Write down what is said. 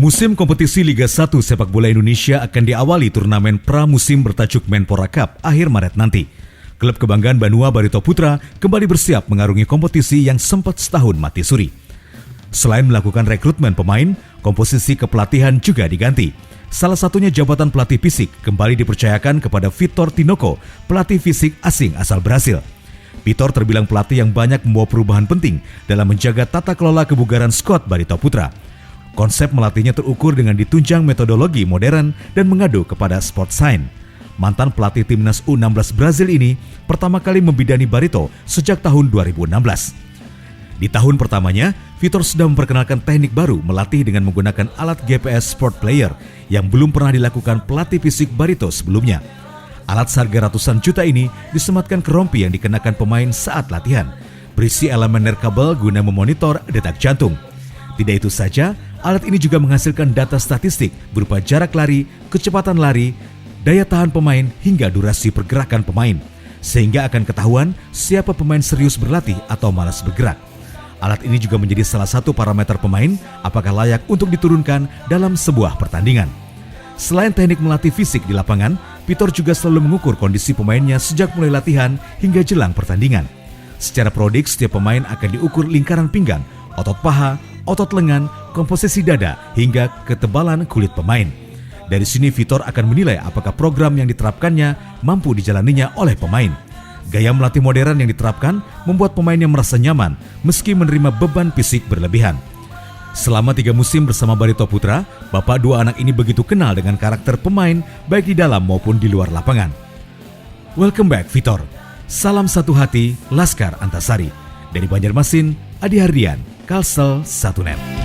Musim kompetisi Liga 1 Sepak Bola Indonesia akan diawali turnamen pramusim bertajuk Menpora Cup akhir Maret nanti. Klub kebanggaan Banua Barito Putra kembali bersiap mengarungi kompetisi yang sempat setahun mati suri. Selain melakukan rekrutmen pemain, komposisi kepelatihan juga diganti. Salah satunya jabatan pelatih fisik kembali dipercayakan kepada Vitor Tinoco, pelatih fisik asing asal Brasil. Vitor terbilang pelatih yang banyak membawa perubahan penting dalam menjaga tata kelola kebugaran skuad Barito Putra. Konsep melatihnya terukur dengan ditunjang metodologi modern dan mengadu kepada sport science. Mantan pelatih timnas U16 Brazil ini pertama kali membidani Barito sejak tahun 2016. Di tahun pertamanya, Vitor sudah memperkenalkan teknik baru melatih dengan menggunakan alat GPS Sport Player yang belum pernah dilakukan pelatih fisik Barito sebelumnya. Alat seharga ratusan juta ini disematkan ke rompi yang dikenakan pemain saat latihan, berisi elemen nirkabel guna memonitor detak jantung. Tidak itu saja, alat ini juga menghasilkan data statistik berupa jarak lari, kecepatan lari, daya tahan pemain hingga durasi pergerakan pemain, sehingga akan ketahuan siapa pemain serius berlatih atau malas bergerak. Alat ini juga menjadi salah satu parameter pemain apakah layak untuk diturunkan dalam sebuah pertandingan. Selain teknik melatih fisik di lapangan, Vitor juga selalu mengukur kondisi pemainnya sejak mulai latihan hingga jelang pertandingan. Secara prodik, setiap pemain akan diukur lingkaran pinggang, otot paha, otot lengan, komposisi dada, hingga ketebalan kulit pemain. Dari sini Vitor akan menilai apakah program yang diterapkannya mampu dijalaninya oleh pemain. Gaya melatih modern yang diterapkan membuat pemainnya merasa nyaman meski menerima beban fisik berlebihan. Selama 3 musim bersama Barito Putra, bapak dua anak ini begitu kenal dengan karakter pemain baik di dalam maupun di luar lapangan. Welcome back Vitor. Salam satu hati, Laskar Antasari. Dari Banjarmasin, Adi Hardian, Kalsel 1net.